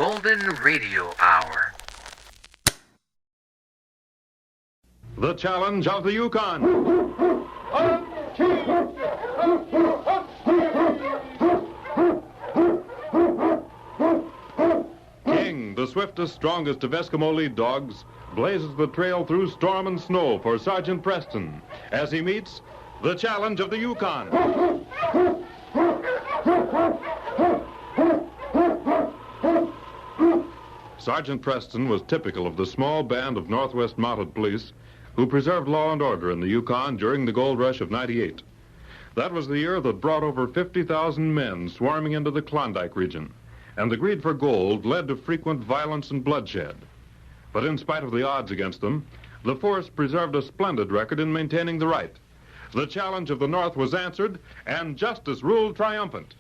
Golden Radio Hour. The challenge of the Yukon. King, the swiftest, strongest of Eskimo lead dogs, blazes the trail through storm and snow for Sergeant Preston as he meets the challenge of the Yukon. Sergeant Preston was typical of the small band of Northwest Mounted Police who preserved law and order in the Yukon during the gold rush of '98. That was the year that brought over 50,000 men swarming into the Klondike region, and the greed for gold led to frequent violence and bloodshed. But in spite of the odds against them, the force preserved a splendid record in maintaining the right. The challenge of the North was answered, and justice ruled triumphant.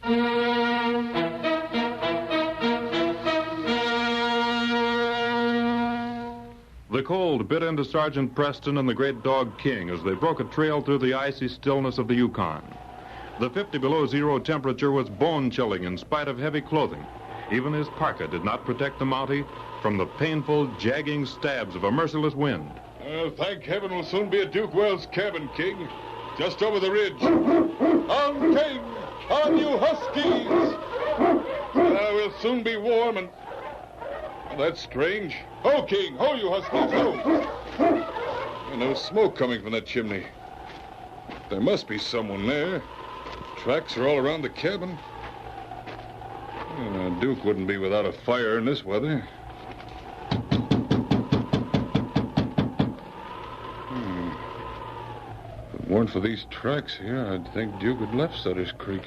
The cold bit into Sergeant Preston and the great dog King as they broke a trail through the icy stillness of the Yukon. The 50 below zero temperature was bone-chilling in spite of heavy clothing. Even his parka did not protect the Mountie from the painful, jagging stabs of a merciless wind. Well, thank heaven we'll soon be at Duke Wells' cabin, King. Just over the ridge. On, King! On, you huskies! We'll soon be warm and... Oh, that's strange. Ho, King! Ho, you huskies! Ho! No smoke coming from that chimney. There must be someone there. Tracks are all around the cabin. Duke wouldn't be without a fire in this weather. If it weren't for these tracks here, I'd think Duke had left Sutter's Creek.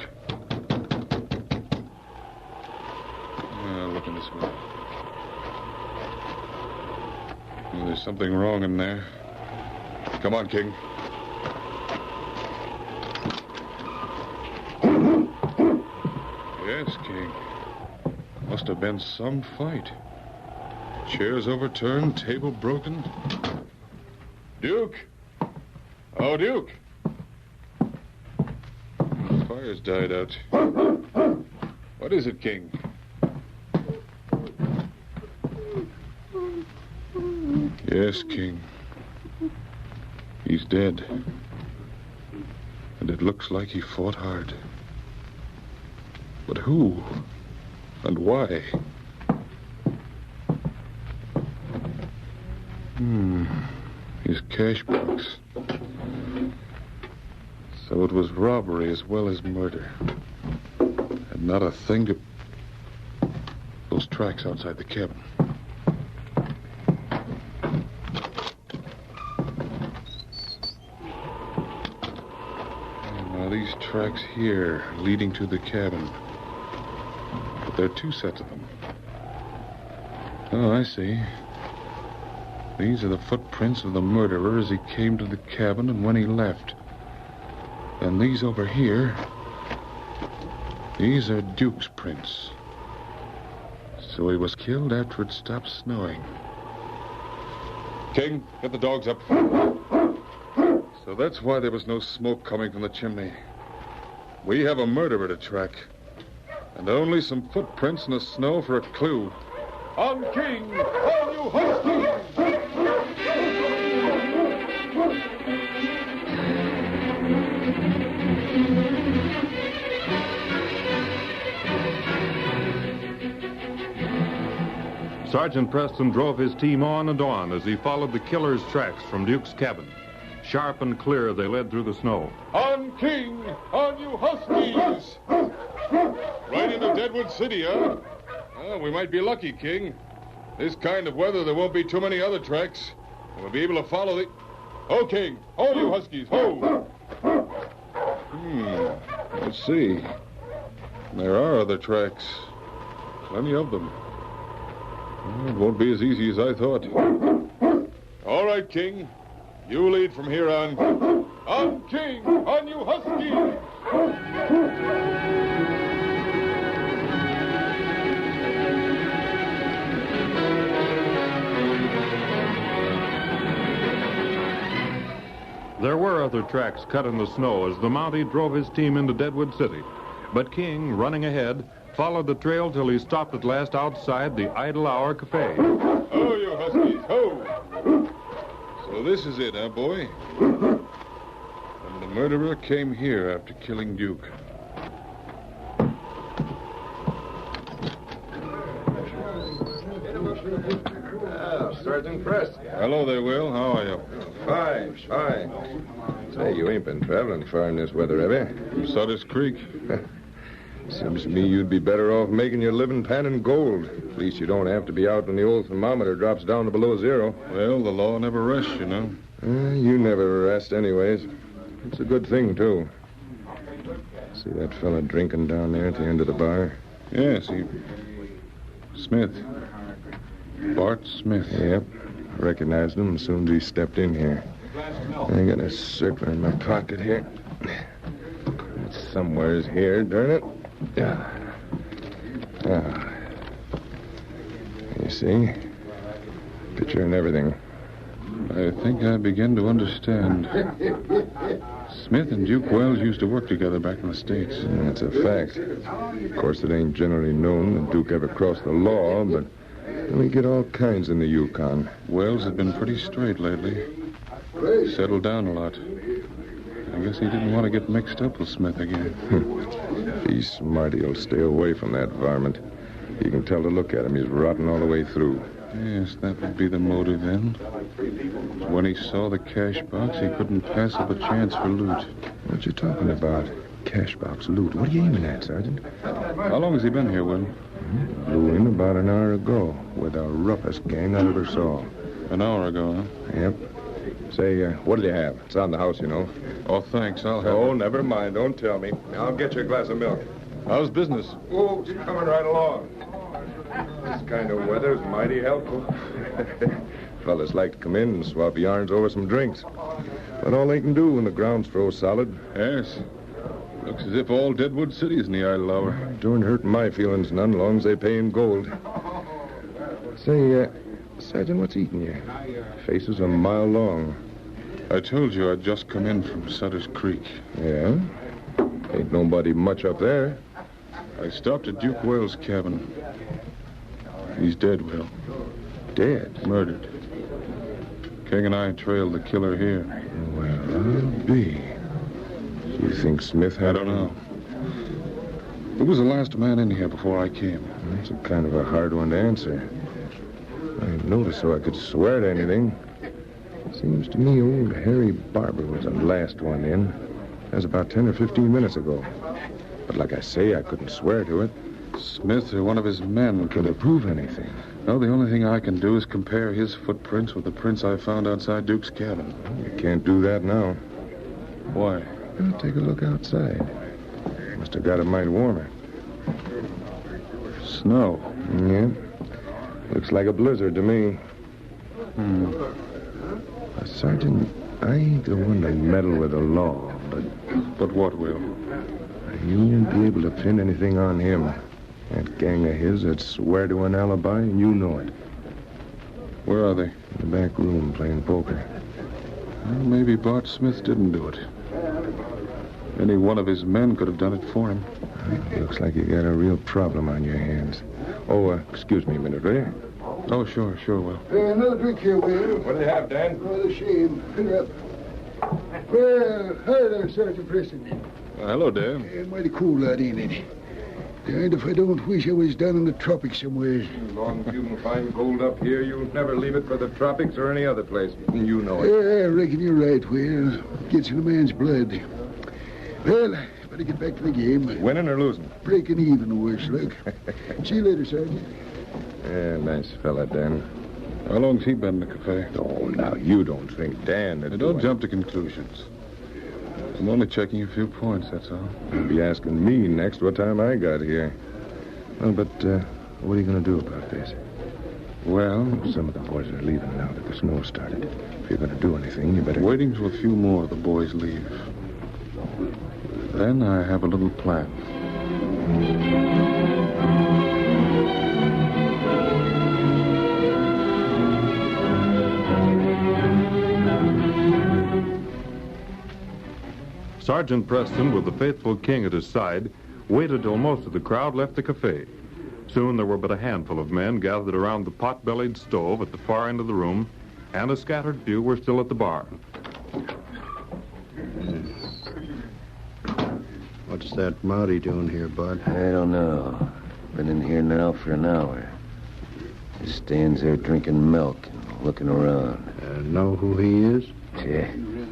Looking this way. Well, there's something wrong in there. Come on, King. Yes, King. Must have been some fight. Chairs overturned, table broken. Duke! Oh, Duke! The fire's died out. What is it, King? Yes, King. He's dead. And it looks like he fought hard. But who? And why? His cash box. So it was robbery as well as murder. And not a thing to... Those tracks outside the cabin. And now these tracks here leading to the cabin. But there are two sets of them. Oh, I see. These are the footprints of the murderer as he came to the cabin and when he left. And these over here, these are Duke's prints. So he was killed after it stopped snowing. King, get the dogs up. So that's why there was no smoke coming from the chimney. We have a murderer to track. And only some footprints in the snow for a clue. On, King! On, you huskies! Sergeant Preston drove his team on and on as he followed the killer's tracks from Duke's cabin. Sharp and clear, they led through the snow. On, King! On, you huskies! Right into Deadwood City, huh? Well, we might be lucky, King. This kind of weather, there won't be too many other tracks. We'll be able to follow the... Ho, King! Ho, you huskies! Ho! Let's see. There are other tracks. Plenty of them. Well, it won't be as easy as I thought. All right, King. You lead from here on. On, King! On, you huskies! There were other tracks cut in the snow as the Mountie drove his team into Deadwood City. But King, running ahead, followed the trail till he stopped at last outside the Idle Hour Cafe. Ho, you huskies, ho! So this is it, huh, boy? And the murderer came here after killing Duke. Sergeant Preston. Hello there, Will. How are you? Fine, fine. Say, you ain't been traveling far in this weather, have you? Sutter's Creek. Seems to me you'd be better off making your living panning gold. At least you don't have to be out when the old thermometer drops down to below zero. Well, the law never rests, you know. You never rest anyways. It's a good thing, too. See that fella drinking down there at the end of the bar? Yes, Smith. Bart Smith. Yep. I recognized him as soon as he stepped in here. I got a circler in my pocket here. It's somewheres here, darn it. Yeah. You see? Picture and everything. I think I begin to understand. Smith and Duke Wells used to work together back in the States. That's a fact. Of course, it ain't generally known that Duke ever crossed the law, but we get all kinds in the Yukon. Wells had been pretty straight lately. Settled down a lot. I guess he didn't want to get mixed up with Smith again. If he's smart, he'll stay away from that varmint. You can tell to look at him. He's rotten all the way through. Yes, that would be the motive then. When he saw the cash box, he couldn't pass up a chance for loot. What you talking about? Cash box loot. What are you aiming at, Sergeant? How long has he been here, Will? Blew in about an hour ago with the roughest gang I ever saw. An hour ago, huh? Yep. Say, what'll you have? It's on the house, you know. Oh, thanks. I'll have Oh, it. never mind. Don't tell me. I'll get you a glass of milk. How's business? Oh, it's coming right along. This kind of weather's mighty helpful. Fellas like to come in and swap yarns over some drinks. But all they can do when the ground's froze solid. Yes. Looks as if all Deadwood City's in the idle hour. Don't hurt my feelings none, long as they pay in gold. Say, Sergeant, what's eating you? Face is a mile long. I told you I'd just come in from Sutter's Creek. Yeah? Ain't nobody much up there. I stopped at Duke Wells' cabin. He's dead, Will. Dead? Murdered. King and I trailed the killer here. Well, I'll be. You think Smith had... I don't know. Who was the last man in here before I came? That's a kind of a hard one to answer. I noticed so I could swear to anything. Seems to me old Harry Barber was the last one in. That was about 10 or 15 minutes ago. But like I say, I couldn't swear to it. Smith or one of his men Can it prove anything? No, the only thing I can do is compare his footprints with the prints I found outside Duke's cabin. You can't do that now. Why? Well, take a look outside. Must have got it mighty warmer. Snow. Yeah. Looks like a blizzard to me. Sergeant, I ain't the one to meddle with the law, But what, Will? you won't be able to pin anything on him. That gang of his that swear to an alibi, and you know it. Where are they? In the back room playing poker. Well, maybe Bart Smith didn't do it. Any one of his men could have done it for him. Looks like you got a real problem on your hands. Oh, excuse me a minute, will you? Oh, sure, Will. Another drink here, Will. What do you have, Dan? Oh, the shame. Fill her up. Well, hi there, Sergeant Preston. Hello, Dan. Mighty cool out, ain't it? And if I don't wish I was down in the tropics somewhere. As long as you can find gold up here, you'll never leave it for the tropics or any other place. You know it. Yeah, I reckon you're right, Will. Gets in a man's blood. Well, better get back to the game. Winning or losing? Breaking even, worse luck. See you later, Sergeant. Yeah, nice fella, Dan. How long's he been in the cafe? Oh, now, you don't think Dan... Now, don't jump to conclusions. I'm only checking a few points, that's all. You'll be asking me next what time I got here. Well, but what are you going to do about this? Well, Some of the boys are leaving now that the snow started. If you're going to do anything, you better... waiting till a few more of the boys leave. Then I have a little plan. Sergeant Preston, with the faithful King at his side, waited till most of the crowd left the cafe. Soon there were but a handful of men gathered around the pot-bellied stove at the far end of the room, and a scattered few were still at the bar. What's that Mountie doing here, Bud? I don't know. Been in here now for an hour. He stands there drinking milk and looking around. Know who he is? Yeah,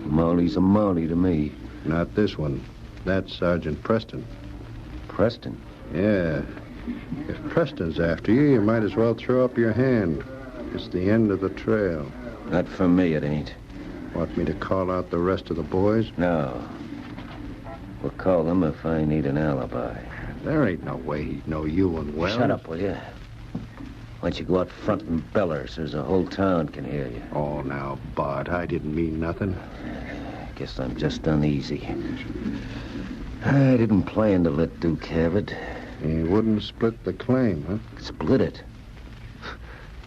Mountie's a Mountie to me. Not this one. That's Sergeant Preston. Preston? Yeah. If Preston's after you, you might as well throw up your hand. It's the end of the trail. Not for me, it ain't. Want me to call out the rest of the boys? No. We'll call them if I need an alibi. There ain't no way he'd know you and Wells. Shut up, will you? Why don't you go out front and beller so the whole town can hear you? Oh, now, Bud, I didn't mean nothing. Guess I'm just uneasy. I didn't plan to let Duke have it. He wouldn't split the claim, huh? Split it?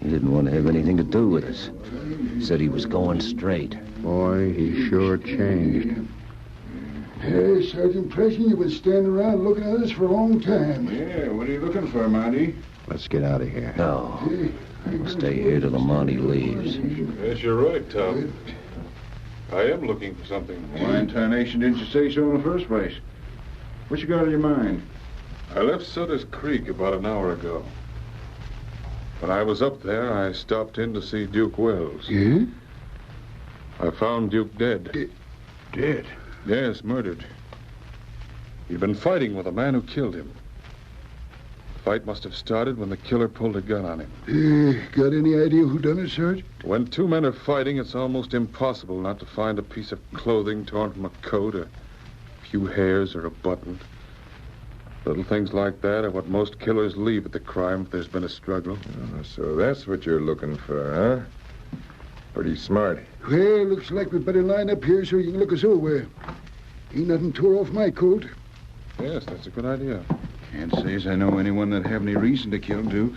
He didn't want to have anything to do with us. Said he was going straight. Boy, he sure changed. Hey, Sergeant Preston, you've been standing around looking at us for a long time. Yeah, what are you looking for, Mountie? Let's get out of here. No. We'll stay here till the Mountie leaves. Yes, you're right, Tom. I am looking for something. Why in tarnation didn't you say so in the first place? What you got on your mind? I left Sutter's Creek about an hour ago. When I was up there, I stopped in to see Duke Wells. Yeah? I found Duke dead. Dead? Yes, murdered. He'd been fighting with a man who killed him. The fight must have started when the killer pulled a gun on him. Got any idea who done it, Sergeant? When two men are fighting, it's almost impossible not to find a piece of clothing torn from a coat, a few hairs, or a button. Little things like that are what most killers leave at the crime if there's been a struggle. So that's what you're looking for, huh? Pretty smart. Well, looks like we'd better line up here so you can look us over. Ain't nothing tore off my coat. Yes, that's a good idea. Can't say as I know anyone that have any reason to kill Duke.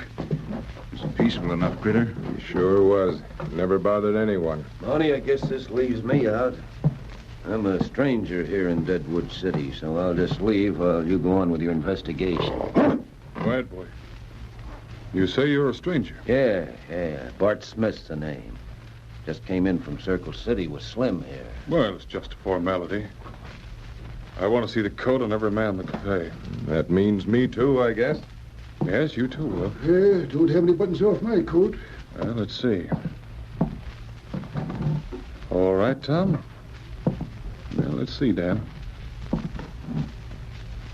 He's a peaceable enough critter. He sure was. Never bothered anyone. Mountie, I guess this leaves me out. I'm a stranger here in Deadwood City, so I'll just leave while you go on with your investigation. Quiet, boy. You say you're a stranger? Yeah. Bart Smith's the name. Just came in from Circle City with Slim here. Well, it's just a formality. I want to see the coat on every man in the cafe. That means me too, I guess. Yes, you too will. Don't have any buttons off my coat. Well, let's see. All right, Tom. Well, let's see, Dan.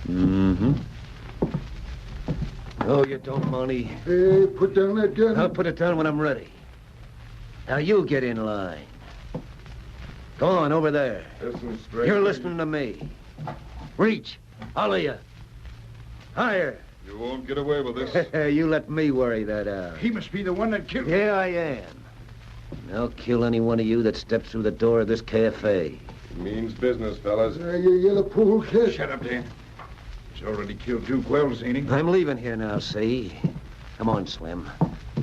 Mm-hmm. No, you don't, Mountie. Hey, put down that gun. I'll put it down when I'm ready. Now you get in line. Go on, over there. Listen straight. You're listening to me. Reach. All of you. Higher. You won't get away with this. You let me worry that out. He must be the one that killed him. Yeah, I am. And I'll kill any one of you that steps through the door of this cafe. Means business, fellas. You yellow pool cat. Shut up, Dan. He's already killed Duke Wells, ain't he? I'm leaving here now, see? Come on, Slim.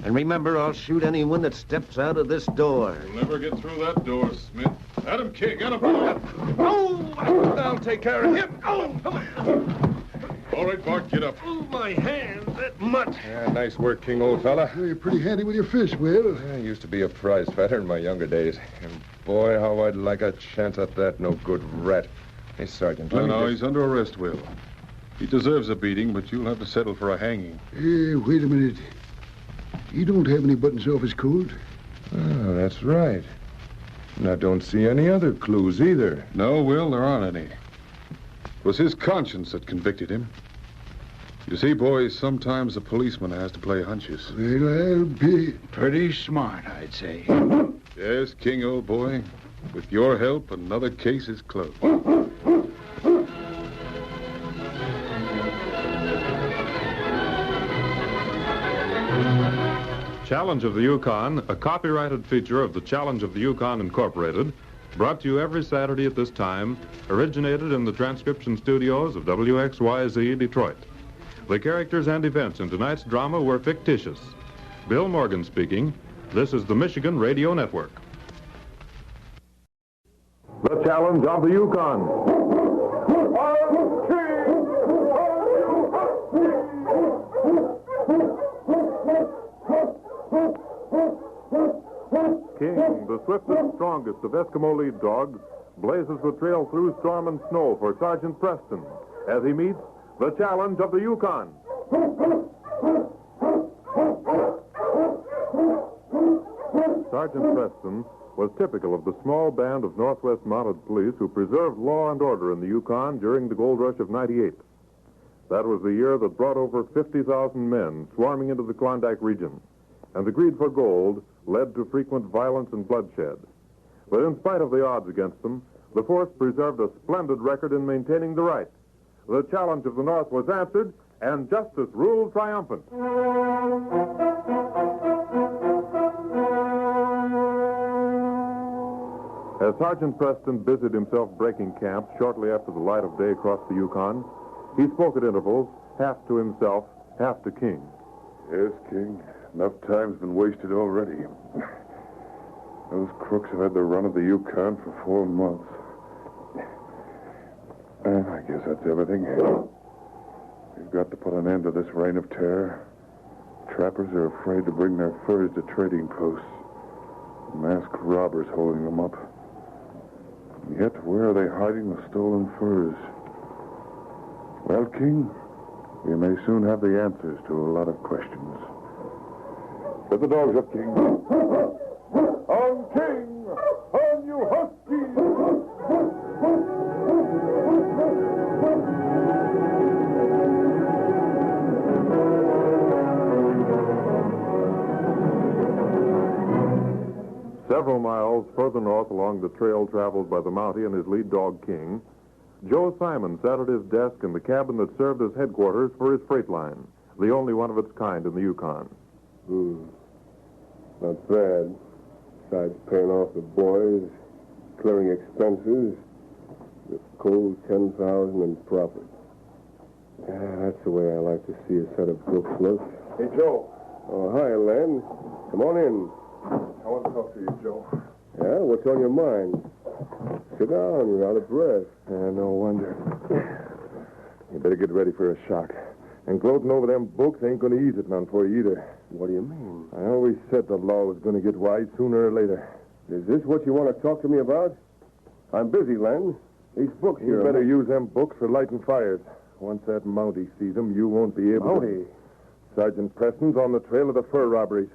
And remember, I'll shoot anyone that steps out of this door. You'll never get through that door, Smith. Adam King, get him. Oh, I'll take care of him. All right, Bart, get up. Oh, my hand, that mutt. Yeah, nice work, King, old fella. You're pretty handy with your fists, Will. I used to be a prize fighter in my younger days. And boy, how I'd like a chance at that no-good rat. Hey, Sergeant, let me No, just- he's under arrest, Will. He deserves a beating, but you'll have to settle for a hanging. Hey, wait a minute. He don't have any buttons off his coat. Oh, that's right. And I don't see any other clues either. No, Will, there aren't any. It was his conscience that convicted him. You see, boys, sometimes a policeman has to play hunches. Well, I'll be... Pretty smart, I'd say. Yes, King, old boy. With your help, another case is closed. Challenge of the Yukon, a copyrighted feature of the Challenge of the Yukon Incorporated, brought to you every Saturday at this time, originated in the transcription studios of WXYZ Detroit. The characters and events in tonight's drama were fictitious. Bill Morgan speaking. This is the Michigan Radio Network. The Challenge of the Yukon. King, the swiftest, strongest of Eskimo lead dogs, blazes the trail through storm and snow for Sergeant Preston as he meets the challenge of the Yukon. Sergeant Preston was typical of the small band of Northwest Mounted Police who preserved law and order in the Yukon during the gold rush of '98. That was the year that brought over 50,000 men swarming into the Klondike region, and the greed for gold led to frequent violence and bloodshed. But in spite of the odds against them, the force preserved a splendid record in maintaining the right. The challenge of the North was answered, and justice ruled triumphant. As Sergeant Preston busied himself breaking camp shortly after the light of day across the Yukon, he spoke at intervals, half to himself, half to King. Yes, King. Enough time's been wasted already. Those crooks have had the run of the Yukon for 4 months. And I guess that's everything. We've got to put an end to this reign of terror. Trappers are afraid to bring their furs to trading posts. Masked robbers holding them up. Yet, where are they hiding the stolen furs? Well, King, we may soon have the answers to a lot of questions. Get the dogs up, King. On King! On you huskies! Several miles further north along the trail traveled by the Mountie and his lead dog, King, Joe Simon sat at his desk in the cabin that served as headquarters for his freight line, the only one of its kind in the Yukon. Not bad. Besides paying off the boys, clearing expenses, just cold $10,000 in profit. That's the way I like to see a set of books look. Hey, Joe. Oh, hi, Len. Come on in. I want to talk to you, Joe. Yeah, what's on your mind? Sit down, you're out of breath. No wonder. You better get ready for a shock. And gloating over them books ain't going to ease it none for you either. What do you mean? I always said the law was going to get wise sooner or later. Is this what you want to talk to me about? I'm busy, Len. These books You here... better use them books for lighting fires. Once that Mountie sees them, you won't be able Mountie? to... Sergeant Preston's on the trail of the fur robberies.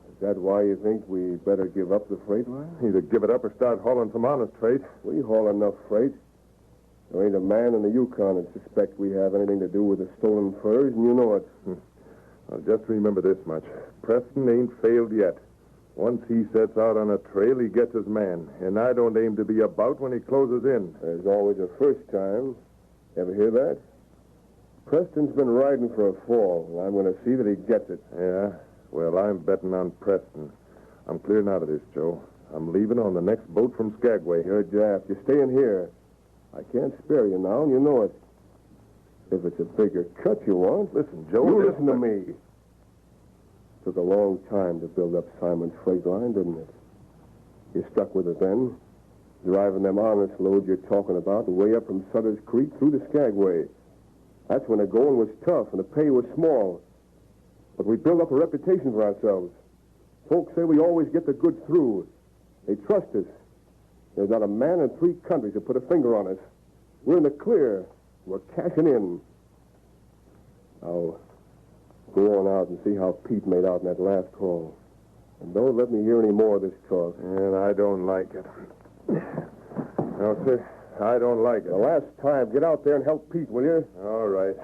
Is that why you think we better give up the freight line? Either give it up or start hauling some honest freight. We haul enough freight. There ain't a man in the Yukon that suspect we have anything to do with the stolen furs, and you know it. Well, just remember this much. Preston ain't failed yet. Once he sets out on a trail, he gets his man. And I don't aim to be about when he closes in. There's always a first time. Ever hear that? Preston's been riding for a fall, and I'm going to see that he gets it. Yeah? Well, I'm betting on Preston. I'm clearing out of this, Joe. I'm leaving on the next boat from Skagway. You're daft. You're staying here. I can't spare you now, and you know it. If it's a bigger cut you want... Listen, Joe... You listen to me. Took a long time to build up Simon's freight line, didn't it? You stuck with it then, driving them honest loads you're talking about way up from Sutter's Creek through to Skagway. That's when the going was tough and the pay was small. But we built up a reputation for ourselves. Folks say we always get the goods through. They trust us. There's not a man in 3 countries that put a finger on us. We're in the clear. We're cashing in. Now, go on out and see how Pete made out in that last haul. And don't let me hear any more of this talk. And I don't like it. No, sir, I don't like it. The last time, get out there and help Pete, will you? All right.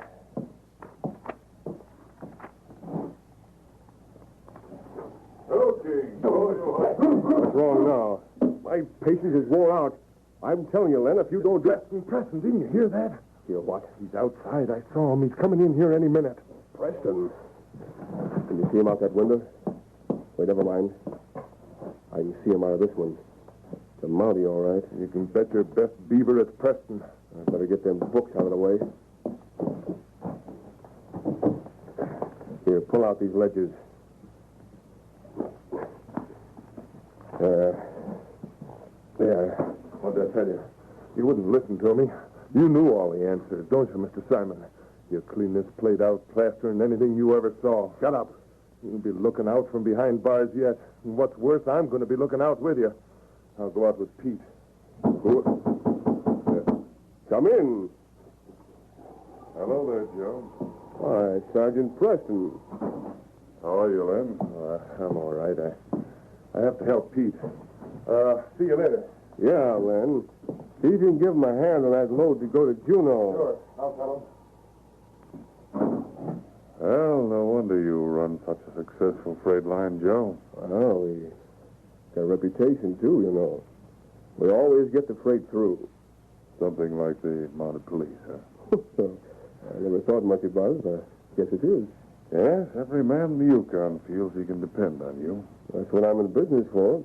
What's wrong now? My patience is worn out. I'm telling you, Len, if you don't do... Preston, didn't you hear that? Hear what? He's outside. I saw him. He's coming in here any minute. Preston. Can you see him out that window? Wait, never mind. I can see him out of this one. It's a Mountie, all right. You can bet your best beaver it's Preston. I better get them books out of the way. Here, pull out these ledgers. There. What'd I tell you? You wouldn't listen to me. You knew all the answers, don't you, Mr. Simon? You clean this plate out, plastering anything you ever saw. Shut up. You'll be looking out from behind bars yet. And what's worse, I'm going to be looking out with you. I'll go out with Pete. Come in. Hello there, Joe. Hi, Sergeant Preston. How are you, Len? I'm all right. I have to help Pete. See you later. Yeah, Len. See if you can give him a hand on that load to go to Juneau. Sure. I'll tell him. Well, no wonder you run such a successful freight line, Joe. Well, we got a reputation, too, you know. We always get the freight through. Something like the mounted police, huh? I never thought much about it, but I guess it is. Yes, every man in the Yukon feels he can depend on you. That's what I'm in business for.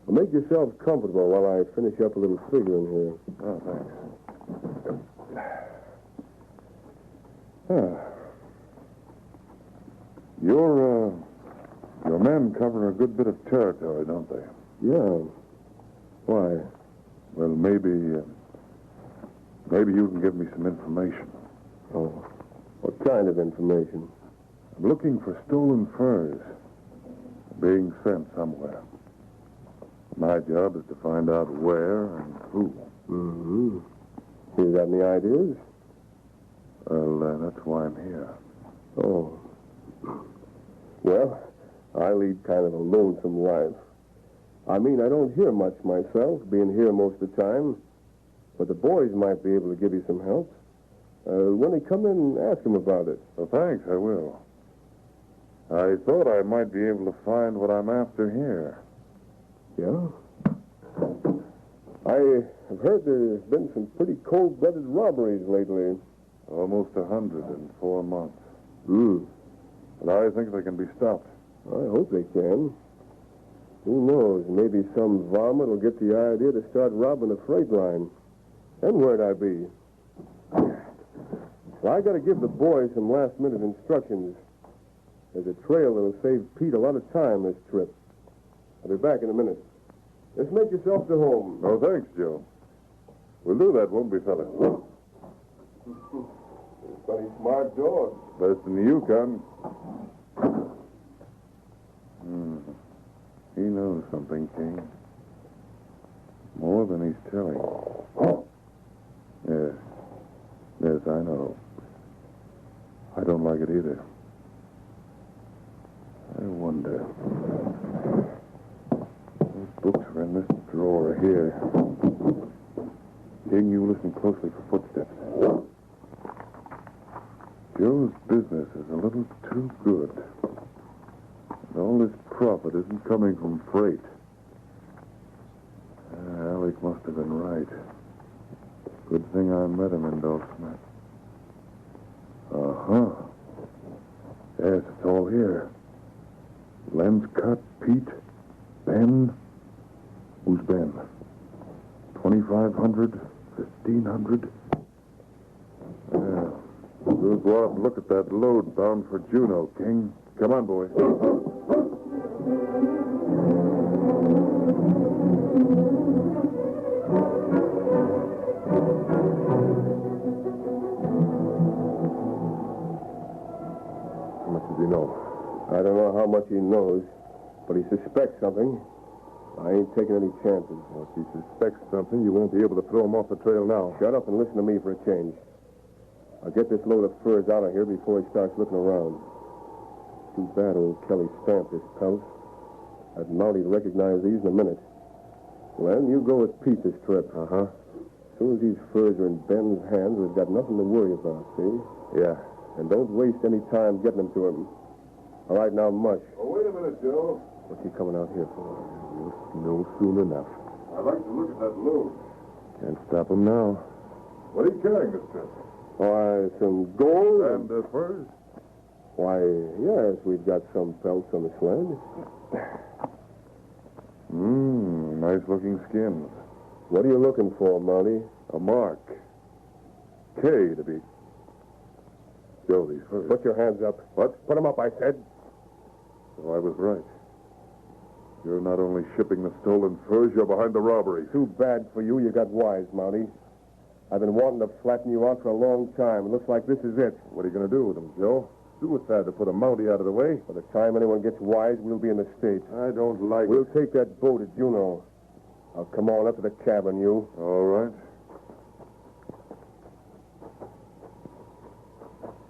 Well, make yourselves comfortable while I finish up a little figure in here. Oh, thanks. Your men cover a good bit of territory, don't they? Yeah. Why? Well, maybe you can give me some information. Oh. What kind of information? I'm looking for stolen furs being sent somewhere. My job is to find out where and who. Mm-hmm. You got any ideas? Well, that's why I'm here. Oh. Well, I lead kind of a lonesome life. I mean, I don't hear much myself, being here most of the time. But the boys might be able to give you some help. When they come in, ask them about it. Well, thanks, I will. I thought I might be able to find what I'm after here. Yeah? I have heard there's been some pretty cold-blooded robberies lately. Almost 100 in 4 months. Hmm. But I think they can be stopped. I hope they can. Who knows? Maybe some varmint will get the idea to start robbing a freight line. Then where'd I be? Well, I got to give the boys some last-minute instructions. There's a trail that'll save Pete a lot of time this trip. I'll be back in a minute. Just make yourself to home. Oh, thanks, Joe. We'll do that, won't we, fella? Funny smart dog. Best in the Yukon. He knows something, King. More than he's telling. Yes. Yes, I know. I don't like it either. I wonder. Those books are in this drawer here. King, you listen closely for footsteps. Joe's business is a little too good. And all this profit isn't coming from freight. Alec must have been right. Good thing I met him in Dawson. Uh-huh. Yes, it's all here. Len's cut, Pete, Ben. Who's Ben? 2,500, 1,500. Yeah. We'll go out and look at that load bound for Juneau, King. Come on, boy. How much does he know? I don't know how much he knows, but he suspects something. I ain't taking any chances. Well, if he suspects something, you won't be able to throw him off the trail now. Shut up and listen to me for a change. I'll get this load of furs out of here before he starts looking around. Too bad old Kelly stamped this pelt. I'd Mounty'd recognize these in a minute. Len, you go with Pete this trip. Uh-huh. As soon as these furs are in Ben's hands, we've got nothing to worry about, see? Yeah. And don't waste any time getting them to him. All right, now, Mush. Oh, wait a minute, Joe. What's he coming out here for? You'll know soon enough. I'd like to look at that load. Can't stop him now. What are you carrying this trip? Why, some gold And furs? Why, yes, we've got some pelts on the sled. Nice-looking skins. What are you looking for, Mounty? A mark. K to be. Joe, these furs. Put your hands up. What? Put them up, I said. So I was right. You're not only shipping the stolen furs, you're behind the robbery. Too bad for you. You got wise, Mounty. I've been wanting to flatten you out for a long time. It looks like this is it. What are you going to do with them, Joe? suicide to put a Mountie out of the way. By the time anyone gets wise, we'll be in the States. I don't like We'll take that boat at Juneau. Now, come on up to the cabin, you. All right.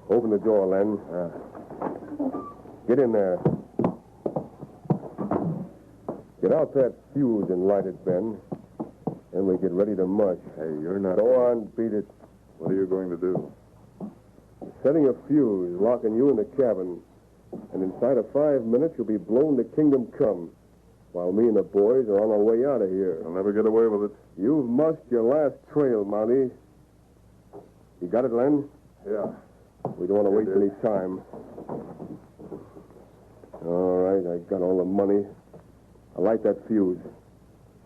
Open the door, Len. Get in there. Get out that fuse and light it, Ben. Then we get ready to mush. Hey, you're not... Go on, beat it. What are you going to do? Setting a fuse, locking you in the cabin. And inside of 5 minutes, you'll be blown to kingdom come. While me and the boys are on our way out of here. I'll never get away with it. You've mushed your last trail, Mountie. You got it, Len? Yeah. We don't want to waste any time. All right, I got all the money. I'll light that fuse.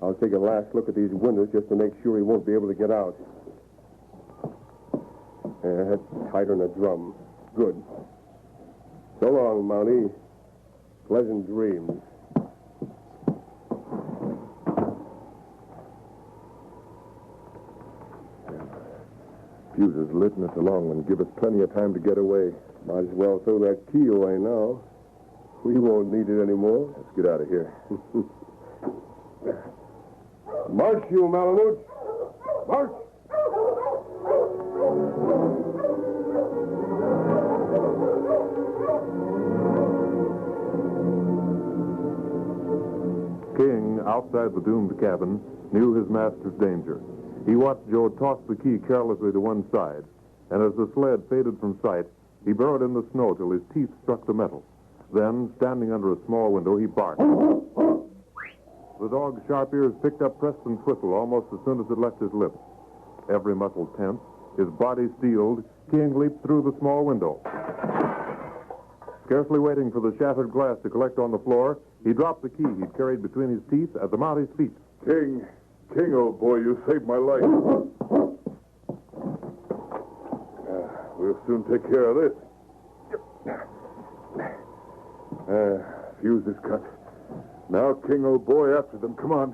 I'll take a last look at these windows just to make sure he won't be able to get out. Yeah, that's tighter than a drum. Good. So long, Mountie. Pleasant dreams. Fuse is lit and it's a long one. Give us plenty of time to get away. Might as well throw that key away now. We won't need it anymore. Let's get out of here. March, you Malamute. March. King, outside the doomed cabin, knew his master's danger. He watched Joe toss the key carelessly to one side, and as the sled faded from sight, he burrowed in the snow till his teeth struck the metal. Then, standing under a small window, he barked. The dog's sharp ears picked up Preston's whistle almost as soon as it left his lips. Every muscle tense, his body steeled, King leaped through the small window. Scarcely waiting for the shattered glass to collect on the floor, he dropped the key he'd carried between his teeth at the Mountie's feet. King, old boy, you saved my life. We'll soon take care of this. Fuse is cut. Now, King, old boy, after them. Come on.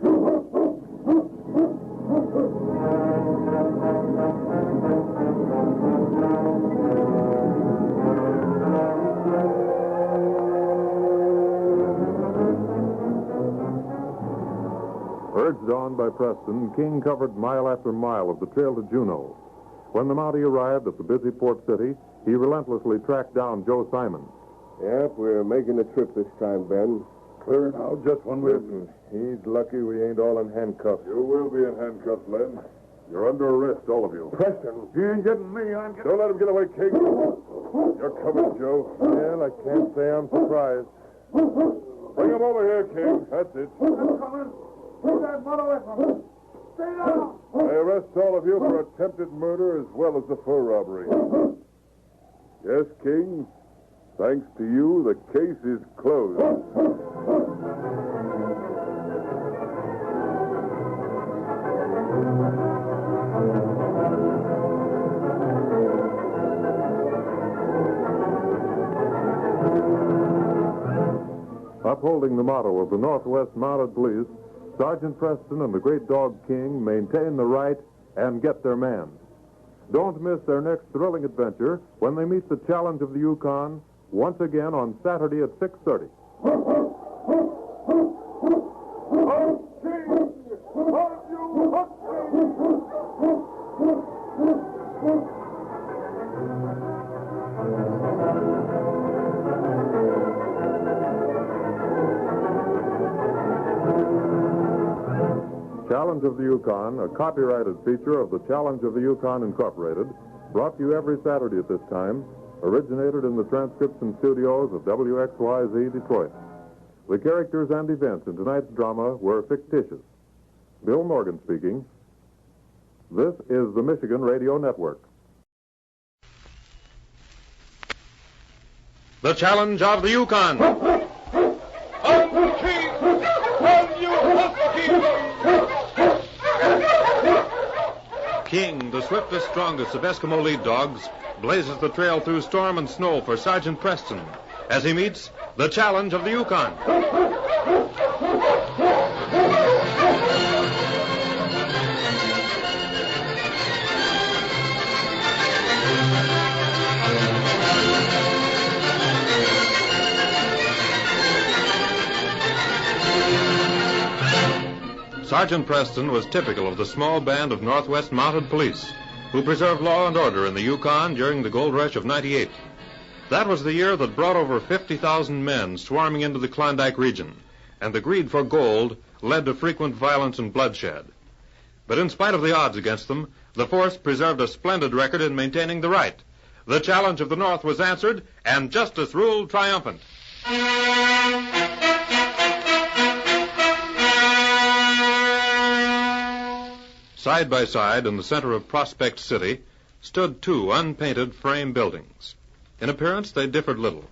Urged on by Preston, King covered mile after mile of the trail to Juneau. When the Mountie arrived at the busy port city, he relentlessly tracked down Joe Simon. Yep, we're making the trip this time, Ben. Clear now, just one minute. He's lucky we ain't all in handcuffs. You will be in handcuffs, Len. You're under arrest, all of you. Preston. You ain't getting me. I'm getting... Don't let him get away, King. You're covered, Joe. Well, I can't say I'm surprised. Bring him over here, King. That's it. I'm coming. Take that mud away from me. Stay down. I arrest all of you for attempted murder as well as the fur robbery. Yes, King. Thanks to you, the case is closed. Upholding the motto of the Northwest Mounted Police, Sergeant Preston and the great dog King maintain the right and get their man. Don't miss their next thrilling adventure when they meet the challenge of the Yukon once again on Saturday at 6:30. Challenge of the Yukon, a copyrighted feature of the Challenge of the Yukon Incorporated, brought to you every Saturday at this time, originated in the transcription studios of WXYZ Detroit. The characters and events in tonight's drama were fictitious. Bill Morgan speaking. This is the Michigan Radio Network. The Challenge of the Yukon. King, the swiftest, strongest of Eskimo lead dogs, blazes the trail through storm and snow for Sergeant Preston as he meets the Challenge of the Yukon. Sergeant Preston was typical of the small band of Northwest Mounted Police who preserved law and order in the Yukon during the gold rush of '98. That was the year that brought over 50,000 men swarming into the Klondike region, and the greed for gold led to frequent violence and bloodshed. But in spite of the odds against them, the force preserved a splendid record in maintaining the right. The challenge of the North was answered, and justice ruled triumphant. Side by side in the center of Prospect City stood two unpainted frame buildings. In appearance, they differed little.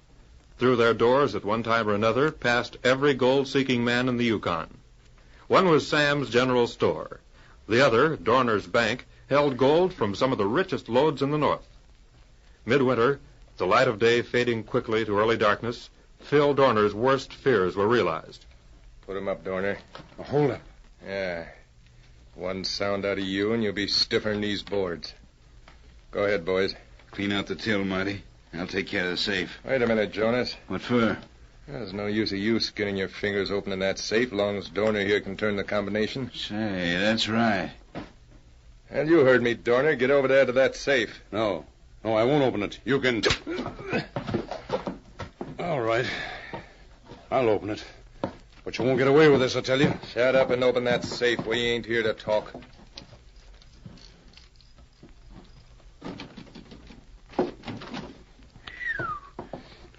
Through their doors, at one time or another, passed every gold-seeking man in the Yukon. One was Sam's General Store. The other, Dorner's Bank, held gold from some of the richest lodes in the North. Midwinter, the light of day fading quickly to early darkness, Phil Dorner's worst fears were realized. Put him up, Dorner. Hold up. Yeah. One sound out of you and you'll be stiffer than these boards. Go ahead, boys. Clean out the till, Marty. I'll take care of the safe. Wait a minute, Jonas. What for? There's no use of you skinning your fingers opening that safe long as Dorner here can turn the combination. Say, that's right. And you heard me, Dorner. Get over there to that safe. No, I won't open it. You can... All right. I'll open it. But you won't get away with this, I tell you. Shut up and open that safe. We ain't here to talk.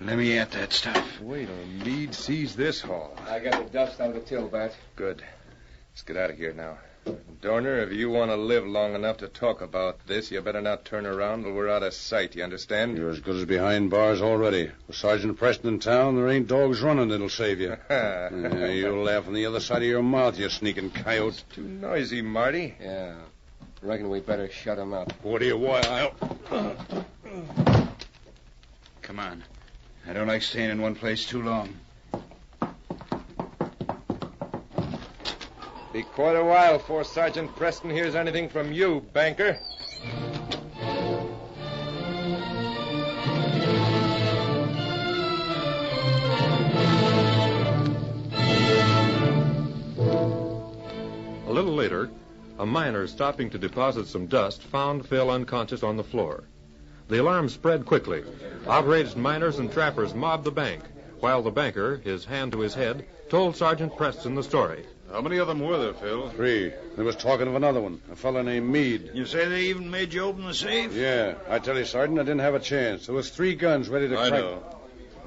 Let me at that stuff. Wait till Meade sees this haul. I got the dust out of the till, Bat. Good. Let's get out of here now. Dorner, if you want to live long enough to talk about this, you better not turn around till we're out of sight. You understand? You're as good as behind bars already. With Sergeant Preston in town, there ain't dogs running that'll save you. You'll laugh on the other side of your mouth, you sneaking coyote. It's too noisy, Marty. Yeah. Reckon we better shut him up. What do you want? Come on. I don't like staying in one place too long. Be quite a while before Sergeant Preston hears anything from you, banker. A little later, a miner stopping to deposit some dust found Phil unconscious on the floor. The alarm spread quickly. Outraged miners and trappers mobbed the bank, while the banker, his hand to his head, told Sergeant Preston the story. How many of them were there, Phil? 3. There was talking of another one, a fellow named Meade. You say they even made you open the safe? Yeah. I tell you, Sergeant, I didn't have a chance. There was 3 guns ready to crack. I know.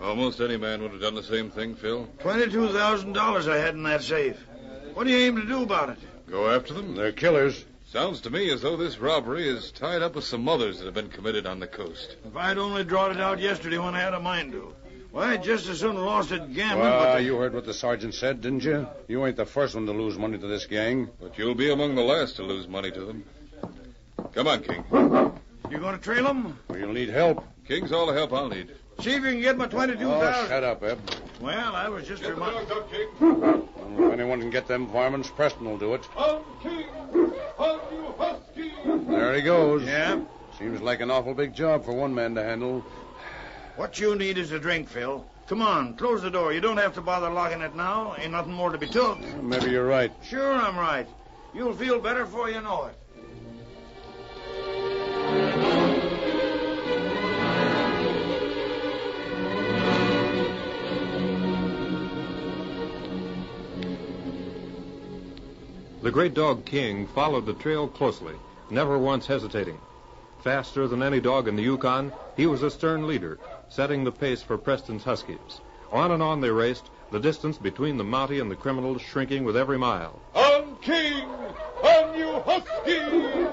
Almost any man would have done the same thing, Phil. $22,000 I had in that safe. What do you aim to do about it? Go after them? They're killers. Sounds to me as though this robbery is tied up with some others that have been committed on the coast. If I'd only drawn it out yesterday when I had a mind to. Why, I'd just as soon lost it gambling. Well, you heard what the sergeant said, didn't you? You ain't the first one to lose money to this gang. But you'll be among the last to lose money to them. Come on, King. You going to trail them? Well, you'll need help. King's all the help I'll need. See if you can get my $22,000. Oh, shut up, Eb. Well, I was just reminding. King. Well, if anyone can get them varmints, Preston will do it. On, King! On, you husky! There he goes. Yeah? Seems like an awful big job for one man to handle. What you need is a drink, Phil. Come on, close the door. You don't have to bother locking it now. Ain't nothing more to be took. Well, maybe you're right. Sure I'm right. You'll feel better before you know it. The great dog King followed the trail closely, never once hesitating. Faster than any dog in the Yukon, he was a stern leader, setting the pace for Preston's Huskies. On and on they raced, the distance between the Mountie and the criminals shrinking with every mile. On, King! On, you huskies!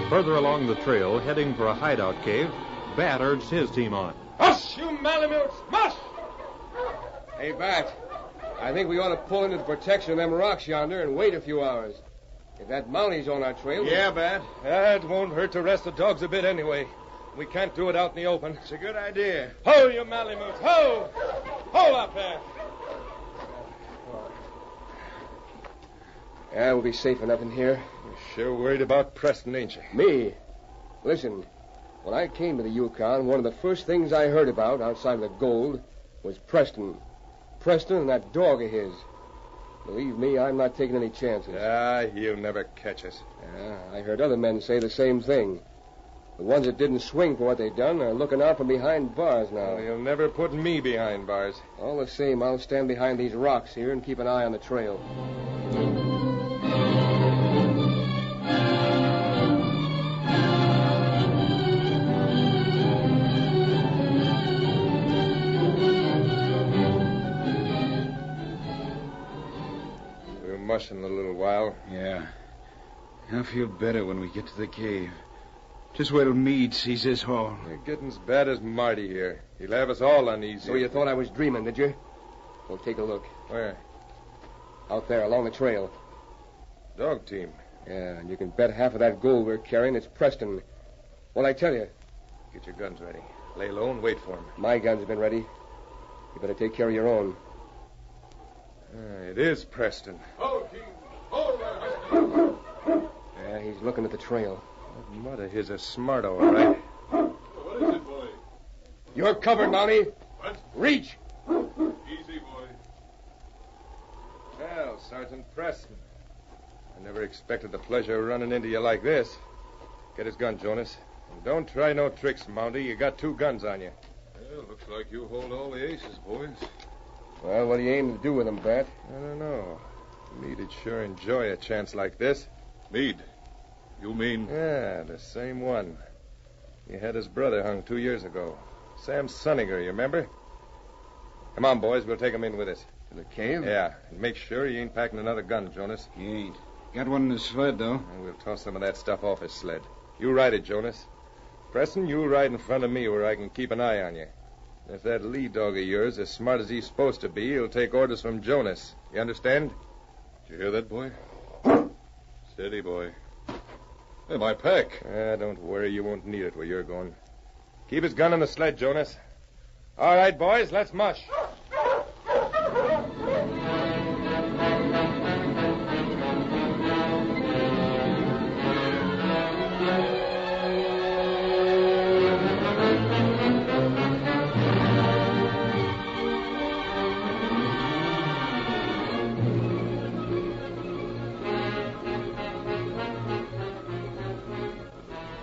Further along the trail, heading for a hideout cave, Bat urged his team on. Hush, you malamutes! Mush! Hey, Bat, I think we ought to pull into the protection of them rocks yonder and wait a few hours. If that Mountie's on our trail... Yeah, Bat. It won't hurt to rest the dogs a bit anyway. We can't do it out in the open. It's a good idea. Ho, you malamutes! Ho! Hold up there! Yeah, we'll be safe enough in here. You're sure worried about Preston, ain't you? Me? Listen, when I came to the Yukon, one of the first things I heard about, outside of the gold, was Preston. Preston and that dog of his. Believe me, I'm not taking any chances. He'll never catch us. Yeah, I heard other men say the same thing. The ones that didn't swing for what they'd done are looking out from behind bars now. Well, he'll never put me behind bars. All the same, I'll stand behind these rocks here and keep an eye on the trail. We'll mush in a little while. Yeah. I'll feel better when we get to the cave. Just wait till Meade sees this haul. You're getting as bad as Marty here. He'll have us all uneasy. So you thought I was dreaming, did you? Well, take a look. Where? Out there, along the trail. Dog team. Yeah, and you can bet half of that gold we're carrying is Preston. What'd I tell you? Get your guns ready. Lay low and wait for him. My guns have been ready. You better take care of your own. It is Preston. Hold, King. Hold there. Yeah, he's looking at the trail. That mother here's a smart, all right. What is it, boy? You're covered, Mountie. What? Reach. Easy, boy. Well, Sergeant Preston. I never expected the pleasure of running into you like this. Get his gun, Jonas. And don't try no tricks, Mountie. You got 2 guns on you. Well, looks like you hold all the aces, boys. Well, what do you aim to do with them, Bat? I don't know. Meade'd sure enjoy a chance like this. Meade. You mean... Yeah, the same one. He had his brother hung 2 years ago. Sam Sunniger, you remember? Come on, boys. We'll take him in with us. To the cave? Yeah, and make sure he ain't packing another gun, Jonas. He ain't. Got one in his sled, though. And we'll toss some of that stuff off his sled. You ride it, Jonas. Preston, you ride in front of me where I can keep an eye on you. If that lead dog of yours is smart as he's supposed to be, he'll take orders from Jonas. You understand? Did you hear that, boy? Steady, boy. Hey, my pack. Don't worry. You won't need it where you're going. Keep his gun on the sled, Jonas. All right, boys, let's mush.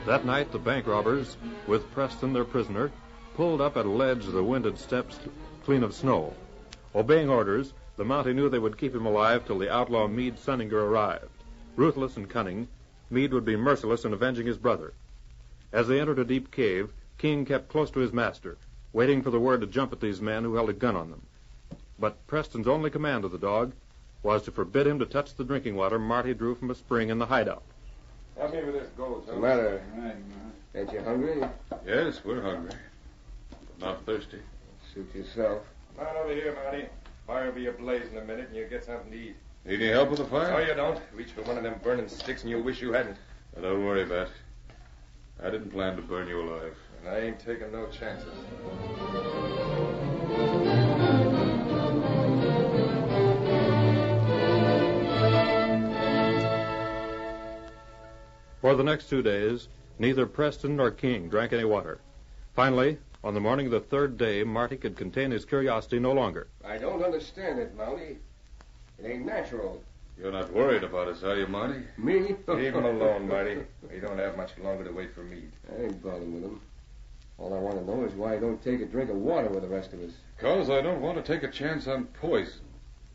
That night, the bank robbers, with Preston their prisoner, pulled up at a ledge of the winded steps clean of snow. Obeying orders, the Mountie knew they would keep him alive till the outlaw Meade Sunninger arrived. Ruthless and cunning, Meade would be merciless in avenging his brother. As they entered a deep cave, King kept close to his master, waiting for the word to jump at these men who held a gun on them. But Preston's only command of the dog was to forbid him to touch the drinking water Marty drew from a spring in the hideout. Help me with this gold, What's the matter? Ain't you hungry? Yes, we're hungry. But not thirsty. Suit yourself. Come on over here, Marty. Fire will be ablaze in a minute, and you'll get something to eat. Need any help with the fire? No, you don't. Reach for one of them burning sticks, and you'll wish you hadn't. Now, don't worry, Bat. I didn't plan to burn you alive. And I ain't taking no chances. For the next 2 days, neither Preston nor King drank any water. Finally, on the morning of the 3rd day, Marty could contain his curiosity no longer. I don't understand it, Mountie. It ain't natural. You're not worried about us, are you, Marty? Me? Leave him alone, Marty. We don't have much longer to wait for Meade. I ain't bothering with him. All I want to know is why he don't take a drink of water with the rest of us. Because I don't want to take a chance on poison.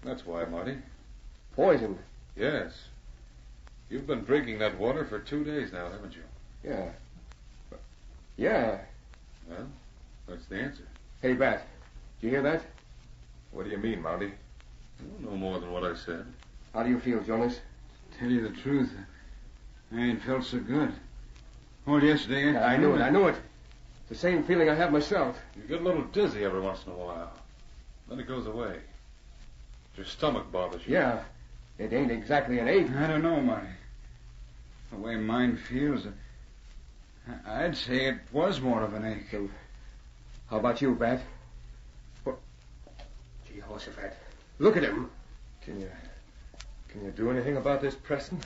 That's why, Marty. Poison? Yes. You've been drinking that water for 2 days now, haven't you? Yeah. Yeah. Well, that's the answer. Hey, Bat. Did you hear that? What do you mean, Mountie? No more than what I said. How do you feel, Jonas? Tell you the truth, I ain't felt so good. Well, yesterday... Yeah, I knew it. It's the same feeling I have myself. You get a little dizzy every once in a while. Then it goes away. Your stomach bothers you. Yeah. It ain't exactly an ache. I don't know, Marty. The way mine feels, I'd say it was more of an ache. So, how about you, Bat? What? Gee, Jehoshaphat. Look at him. Can Can you do anything about this, Preston?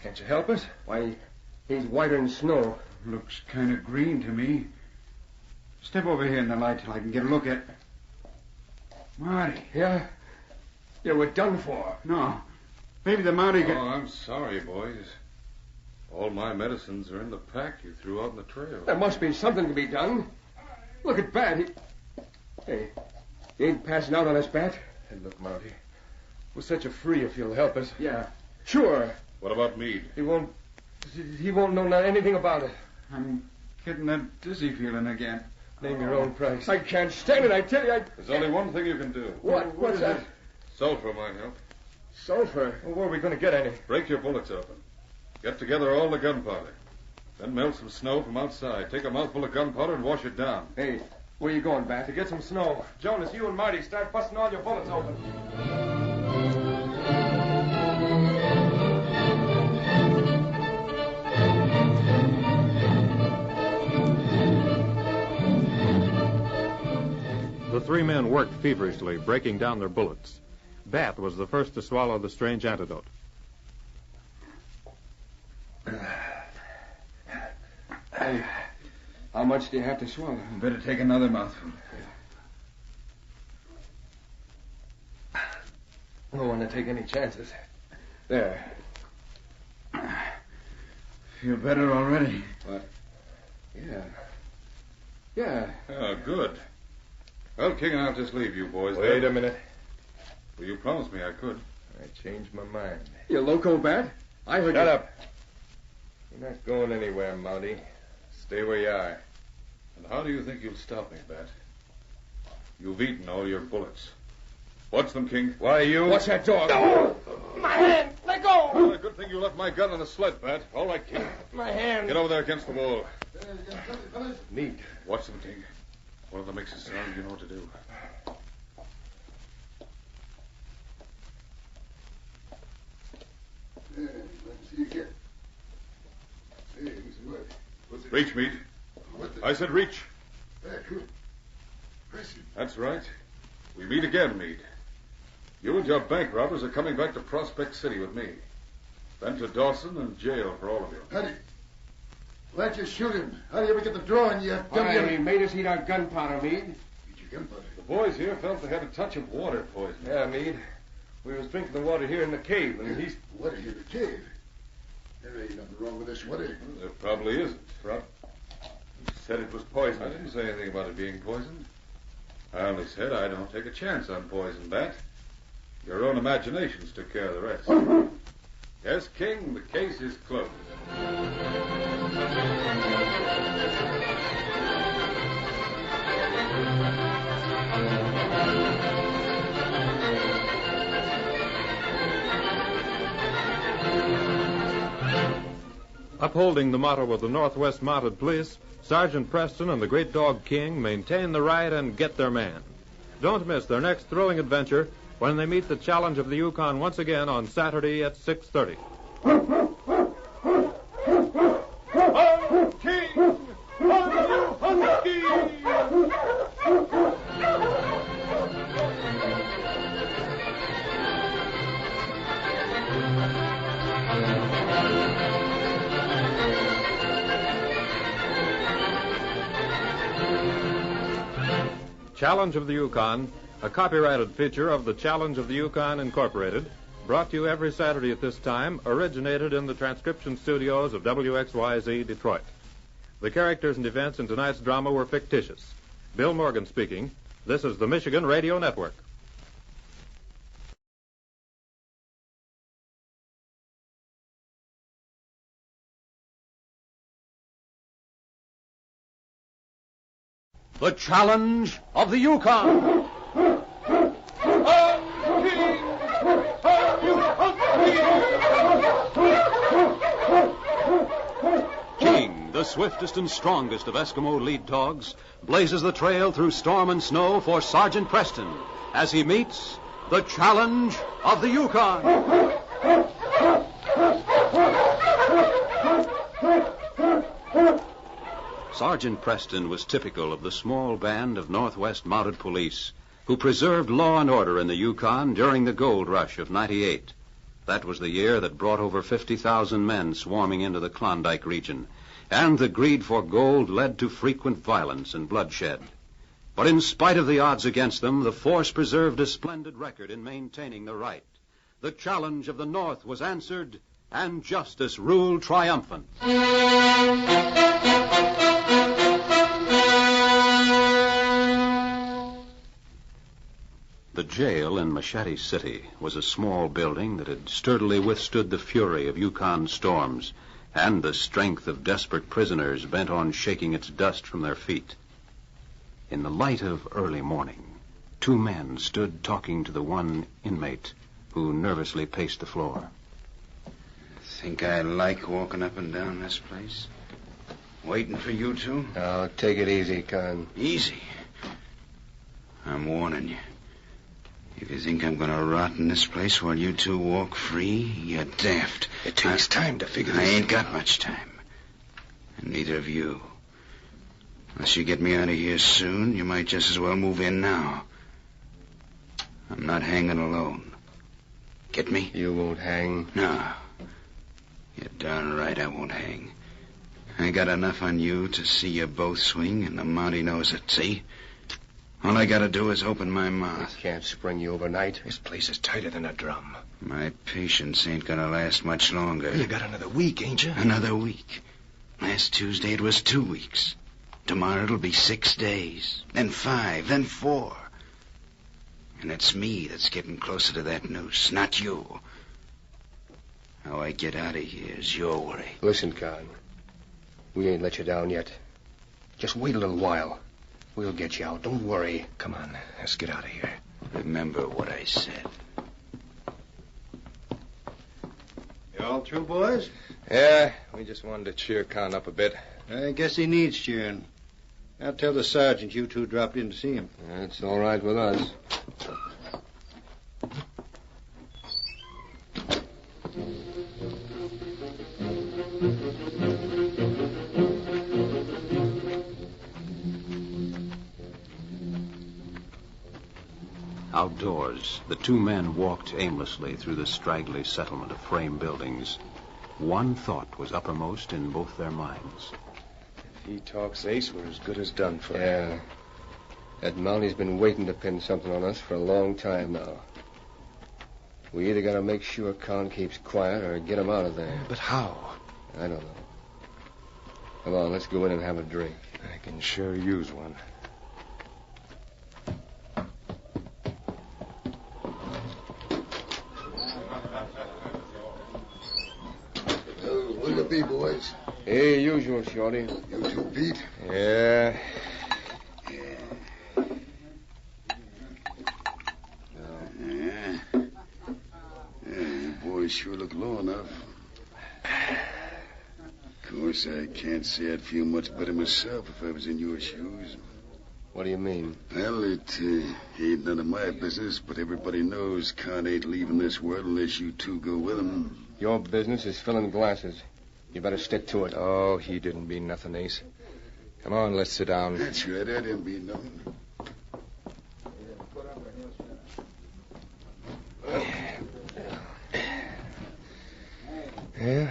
Can't you help us? Why, he's whiter than snow. Looks kind of green to me. Step over here in the light till I can get a look at... Marty. Yeah? Yeah, we're done for. No. Maybe the Mountie Oh, I'm sorry, boys. All my medicines are in the pack you threw out on the trail. There must be something to be done. Look at Bat. Hey, he ain't passing out on us, Bat. Hey, look, Mountie. We'll set you free if you'll help us. Yeah, sure. What about Meade? He won't know anything about it. I'm getting that dizzy feeling again. Name your own price. I can't stand it, I tell you. There's only one thing you can do. What? What's that? Sulfur might help. Sulfur? Well, where are we going to get any? Break your bullets open. Get together all the gunpowder. Then melt some snow from outside. Take a mouthful of gunpowder and wash it down. Hey, where you going, Bat? To get some snow. Jonas, you and Marty start busting all your bullets open. The three men worked feverishly, breaking down their bullets. Bat was the first to swallow the strange antidote. Hey, how much do you have to swallow? Better take another mouthful. I don't want to take any chances. There. Feel better already. What? Yeah. Oh, good. Well, King, I'll just leave you boys Wait there. a minute. Well, you promised me I could. I changed my mind. You loco, Bat? I heard Shut you... up. You're not going anywhere, Mountie. Stay where you are. And how do you think you'll stop me, Bat? You've eaten all your bullets. Watch them, King. Why, you... Watch that dog. No! My hand! Let go! Well, a good thing you left my gun on the sled, Bat. All right, King. My hand. Get over there against the wall. Neat. Watch them, King. One of them makes a sound, you know what to do. Let's see again. Hey, Mr. What? Reach, Meade. I said reach. Come on. Press it. That's right. We meet again, Meade. You and your bank robbers are coming back to Prospect City with me. Then to Dawson and jail for all of you. Howdy. Why'd you shoot him? How do you ever get the draw on you? Why, he made us eat our gunpowder, Meade. Eat your gunpowder. The boys here felt they had a touch of water poison. Yeah, Meade. We was drinking the water here in the cave, and he's... Water here in the cave? There ain't nothing wrong with this water. Well, there probably isn't. You said it was poison. I didn't say anything about it being poisoned. I only said I don't take a chance on poison, Bat. Your own imaginations took care of the rest. Yes, King, the case is closed. Upholding the motto of the Northwest Mounted Police, Sergeant Preston and the great dog King maintain the right and get their man. Don't miss their next thrilling adventure when they meet the challenge of the Yukon once again on Saturday at 6:30. I'm King! I'm you husky! Challenge of the Yukon, a copyrighted feature of the Challenge of the Yukon Incorporated, brought to you every Saturday at this time, originated in the transcription studios of WXYZ Detroit. The characters and events in tonight's drama were fictitious. Bill Morgan speaking. This is the Michigan Radio Network. The Challenge of the Yukon. King, the swiftest and strongest of Eskimo lead dogs, blazes the trail through storm and snow for Sergeant Preston as he meets the Challenge of the Yukon. Sergeant Preston was typical of the small band of Northwest Mounted Police who preserved law and order in the Yukon during the gold rush of '98. That was the year that brought over 50,000 men swarming into the Klondike region, and the greed for gold led to frequent violence and bloodshed. But in spite of the odds against them, the force preserved a splendid record in maintaining the right. The challenge of the North was answered, and justice ruled triumphant. The jail in Machete City was a small building that had sturdily withstood the fury of Yukon storms and the strength of desperate prisoners bent on shaking its dust from their feet. In the light of early morning, two men stood talking to the one inmate who nervously paced the floor. Think I like walking up and down this place? Waiting for you two? Oh, take it easy, Con. Easy? I'm warning you. If you think I'm going to rot in this place while you two walk free, you're daft. It takes time to figure I this. ain't got much time. And neither of you. Unless you get me out of here soon, you might just as well move in now. I'm not hanging alone. Get me? You won't hang. No. You're darn right I won't hang. I got enough on you to see you both swing, and the Mountie knows it, see? All I gotta do is open my mouth. I can't spring you overnight. This place is tighter than a drum. My patience ain't gonna last much longer. You got another week, ain't you? Another week. Last Tuesday it was 2 weeks. Tomorrow it'll be 6 days. Then 5, then 4. And it's me that's getting closer to that noose, not you. How I get out of here is your worry. Listen, Con. We ain't let you down yet. Just wait a little while. We'll get you out. Don't worry. Come on, let's get out of here. Remember what I said. You all through, boys? Yeah, we just wanted to cheer Con up a bit. I guess he needs cheering. I'll tell the sergeant you two dropped in to see him. That's all right with us. Outdoors, the two men walked aimlessly through the straggly settlement of frame buildings. One thought was uppermost in both their minds. If he talks ace, we're as good as done for. Yeah. That Mountie's been waiting to pin something on us for a long time now. We either got to make sure Con keeps quiet or get him out of there. But how? I don't know. Come on, let's go in and have a drink. I can sure use one. What'll it be, boys? Hey, usual, Shorty. You two, Pete? Yeah. You boys sure look low enough. Of course, I can't say I'd feel much better myself if I was in your shoes. What do you mean? Well, it ain't none of my business, but everybody knows Con ain't leaving this world unless you two go with him. Your business is filling glasses. You better stick to it. Oh, he didn't mean nothing, Ace. Come on, let's sit down. That's right, I didn't mean nothing. Yeah?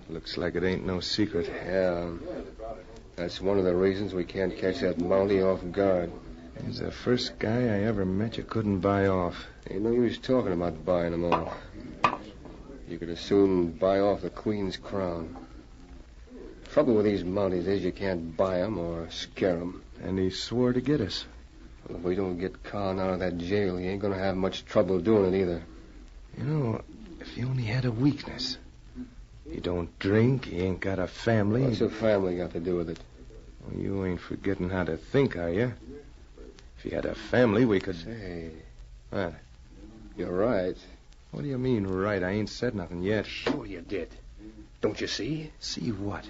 Looks like it ain't no secret. Yeah. That's one of the reasons we can't catch that Mountie off guard. He's the first guy I ever met you couldn't buy off. Ain't no use talking about buying them all. You could as soon buy off the Queen's crown. Trouble with these Mounties is you can't buy them or scare them. And he swore to get us. Well, if we don't get Con out of that jail, he ain't going to have much trouble doing it either. You know, if he only had a weakness. He don't drink, he ain't got a family. What's a family got to do with it? Well, you ain't forgetting how to think, are you? If he had a family, we could... Say, What? you're right. What do you mean, right? I ain't said nothing yet. Sure you did. Don't you see? See what?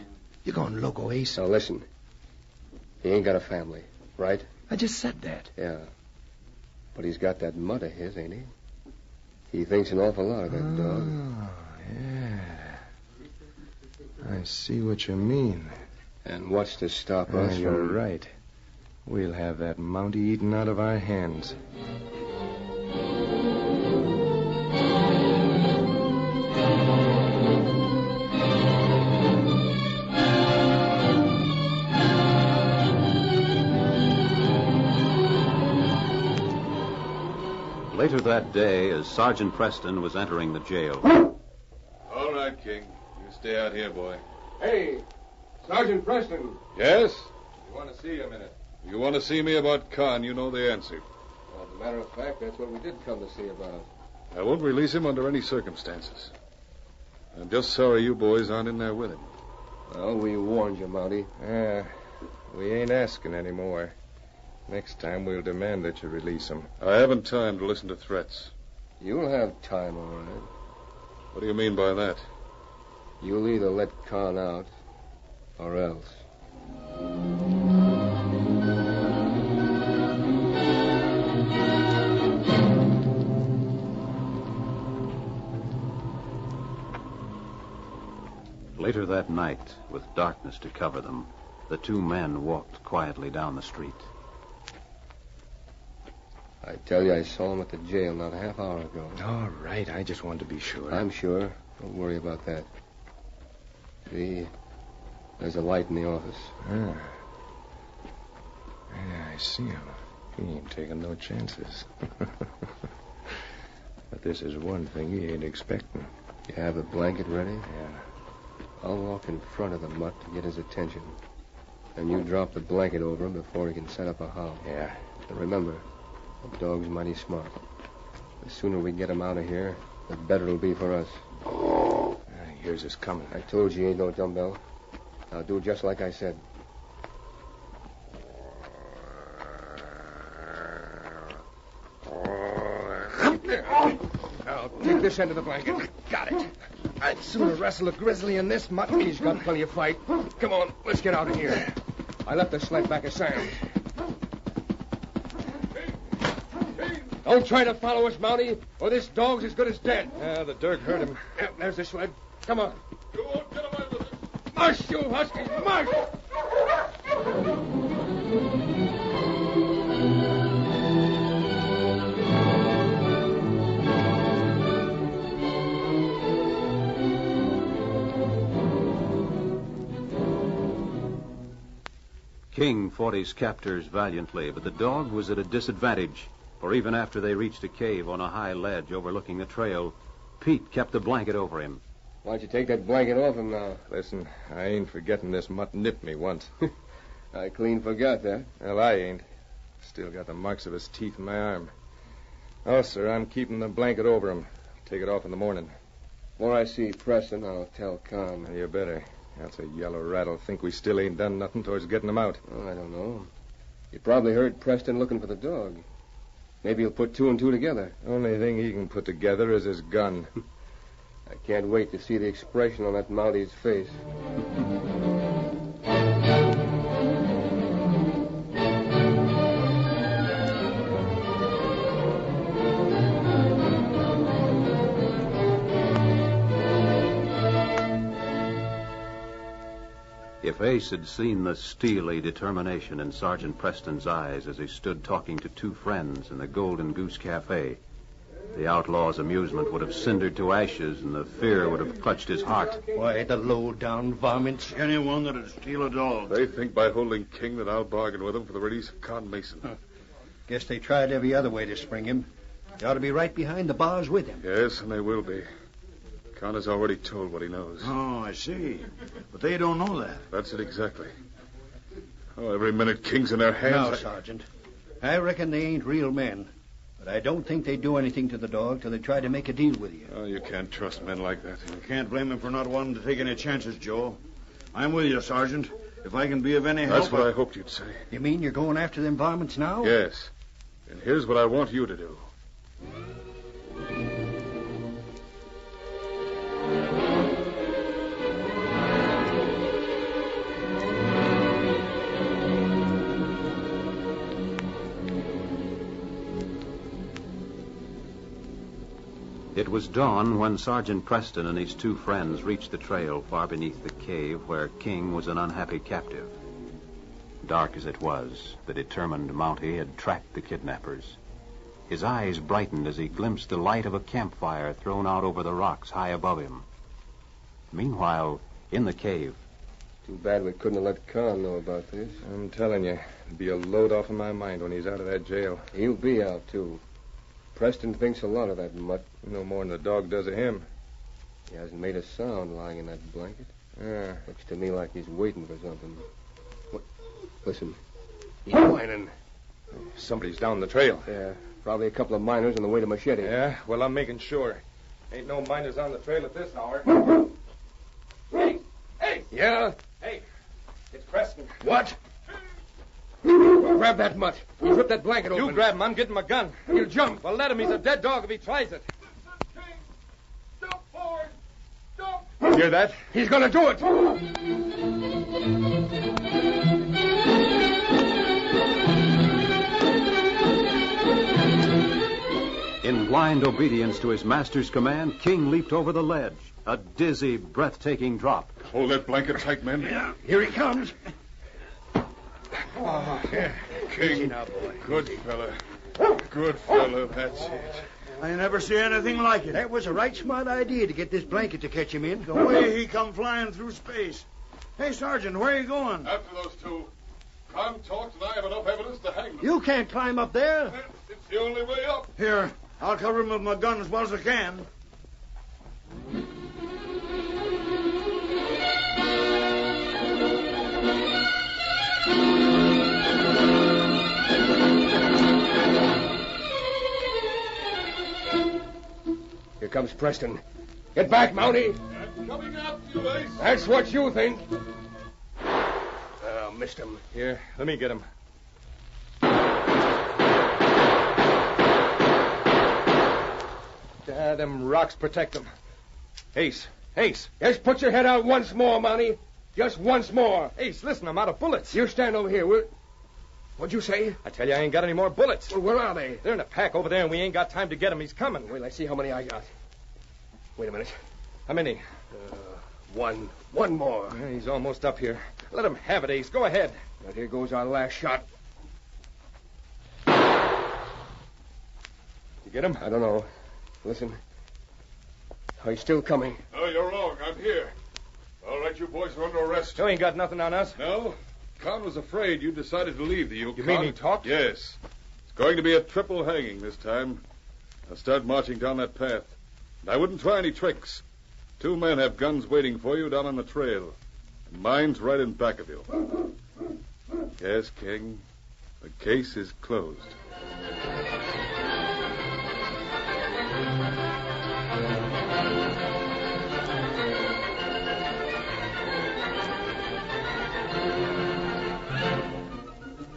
You're going loco, Ace. Now listen. He ain't got a family, right? I just said that. Yeah. But he's got that mud of his, ain't he? He thinks an awful lot of that dog. Oh, yeah. I see what you mean. And what's to stop us You're from... right. We'll have that Mountie eaten out of our hands. Later that day, as Sergeant Preston was entering the jail. All right, King. You stay out here, boy. Hey, Sergeant Preston. Yes? You want to see you a minute? You want to see me about Khan, you know the answer. Well, as a matter of fact, that's what we did come to see about. I won't release him under any circumstances. I'm just sorry you boys aren't in there with him. Well, we warned you, Mountie. We ain't asking any more. Next time we'll demand that you release him. I haven't time to listen to threats. You'll have time, all right. What do you mean by that? You'll either let Khan out or else. Later that night, with darkness to cover them, the two men walked quietly down the street. I tell you, I saw him at the jail not a half hour ago. All right, I just wanted to be sure. I'm sure. Don't worry about that. See, there's a light in the office. Yeah, I see him. He ain't taking no chances. But this is one thing he ain't expecting. You have the blanket ready? Yeah. I'll walk in front of the mutt to get his attention. And you drop the blanket over him before he can set up a howl. Yeah. And remember, the dog's mighty smart. The sooner we get him out of here, the better it'll be for us. Here's his coming. I told you he ain't no dumbbell. Now do just like I said. I'll take this end of the blanket. Got it. I'd sooner wrestle a grizzly in this mutt. He's got plenty of fight. Come on, let's get out of here. I left the sled back at Sam's. Don't try to follow us, Mountie, or this dog's as good as dead. The Dirk hurt him. There's the sled. Come on. You won't get away with it. Mush, you huskies, mush! King fought his captors valiantly, but the dog was at a disadvantage, for even after they reached a cave on a high ledge overlooking the trail, Pete kept the blanket over him. Why don't you take that blanket off him now? Listen, I ain't forgetting this mutt nipped me once. I clean forgot that. Well, I ain't. Still got the marks of his teeth in my arm. Oh, sir, I'm keeping the blanket over him. Take it off in the morning. Before I see Preston, I'll tell Con. You better. That's a yellow rat'll think we still ain't done nothing towards getting him out. Oh, I don't know. You probably heard Preston looking for the dog. Maybe he'll put two and two together. Only thing he can put together is his gun. I can't wait to see the expression on that Mountie's face. If Ace had seen the steely determination in Sergeant Preston's eyes as he stood talking to two friends in the Golden Goose Cafe, the outlaw's amusement would have cindered to ashes and the fear would have clutched his heart. Why, the low-down varmints. Anyone that'd steal a dog. They think by holding King that I'll bargain with them for the release of Con Mason. Guess they tried every other way to spring him. They ought to be right behind the bars with him. Yes, and they will be. Con has already told what he knows. Oh, I see. But they don't know that. That's it exactly. Oh, every minute King's in their hands. Now, Sergeant, I reckon they ain't real men. But I don't think they'd do anything to the dog till they try to make a deal with you. Oh, you can't trust men like that. You can't blame him for not wanting to take any chances, Joe. I'm with you, Sergeant. If I can be of any help... That's what I hoped you'd say. You mean you're going after them varmints now? Yes. And here's what I want you to do. It was dawn when Sergeant Preston and his two friends reached the trail far beneath the cave where King was an unhappy captive. Dark as it was, the determined Mountie had tracked the kidnappers. His eyes brightened as he glimpsed the light of a campfire thrown out over the rocks high above him. Meanwhile, in the cave... Too bad we couldn't have let Con know about this. I'm telling you, it'll be a load off of my mind when he's out of that jail. He'll be out, too. Preston thinks a lot of that mutt. No more than the dog does of him. He hasn't made a sound lying in that blanket. Yeah. Looks to me like he's waiting for something. What? Listen. He's whining. Somebody's down the trail. Yeah, probably a couple of miners on the way to Machete. Yeah, well, I'm making sure. Ain't no miners on the trail at this hour. Hey! Hey! Yeah? Hey! It's Preston. What? Grab that mutt. He's ripped that blanket open. You grab him. I'm getting my gun. He'll jump. Well, let him. He's a dead dog if he tries it. Stop, boys! Stop! You hear that? He's going to do it. In blind obedience to his master's command, King leaped over the ledge. A dizzy, breathtaking drop. Hold that blanket tight, men. Yeah, here he comes. Oh, yeah. King, good fella. Good fella, that's it. I never see anything like it. That was a right smart idea to get this blanket to catch him in. The way he come flying through space. Hey, Sergeant, where are you going? After those two. Con talked, and I have enough evidence to hang them. You can't climb up there. It's the only way up. Here, I'll cover him with my gun as well as I can. Here comes Preston. Get back, Mountie. I'm coming after you, Ace. That's what you think. Missed him. Here, let me get him. Them rocks protect him. Ace. Just put your head out once more, Mountie. Just once more. Ace, listen, I'm out of bullets. You stand over here. What'd you say? I tell you, I ain't got any more bullets. Well, where are they? They're in a pack over there, and we ain't got time to get him. He's coming. Wait, let's see how many I got. Wait a minute. How many? One. One more. He's almost up here. Let him have it, Ace. Go ahead. Now, here goes our last shot. You get him? I don't know. Listen. Oh, he's still coming. No, you're wrong. I'm here. All right, you boys are under arrest. You ain't got nothing on us. No? Con was afraid you decided to leave the Yukon. You mean he talked? Yes. It's going to be a triple hanging this time. Now start marching down that path. And I wouldn't try any tricks. 2 men have guns waiting for you down on the trail. And mine's right in back of you. Yes, King. The case is closed.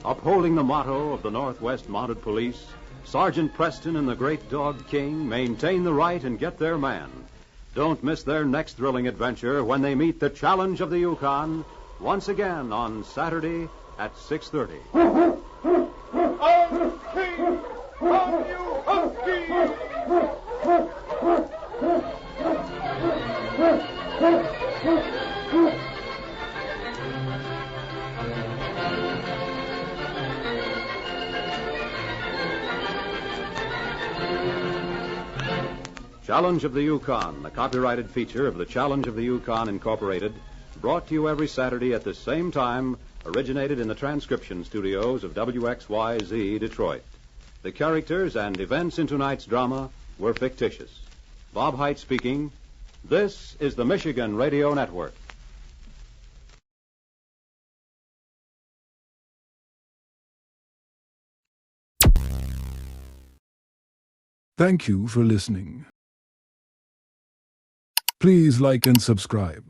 Upholding the motto of the Northwest Mounted Police, Sergeant Preston and the Great Dog King maintain the right and get their man. Don't miss their next thrilling adventure when they meet the challenge of the Yukon once again on Saturday at 6:30. On King! On you Huskies! Challenge of the Yukon, the copyrighted feature of the Challenge of the Yukon Incorporated, brought to you every Saturday at the same time, originated in the transcription studios of WXYZ Detroit. The characters and events in tonight's drama were fictitious. Bob Height speaking. This is the Michigan Radio Network. Thank you for listening. Please like and subscribe.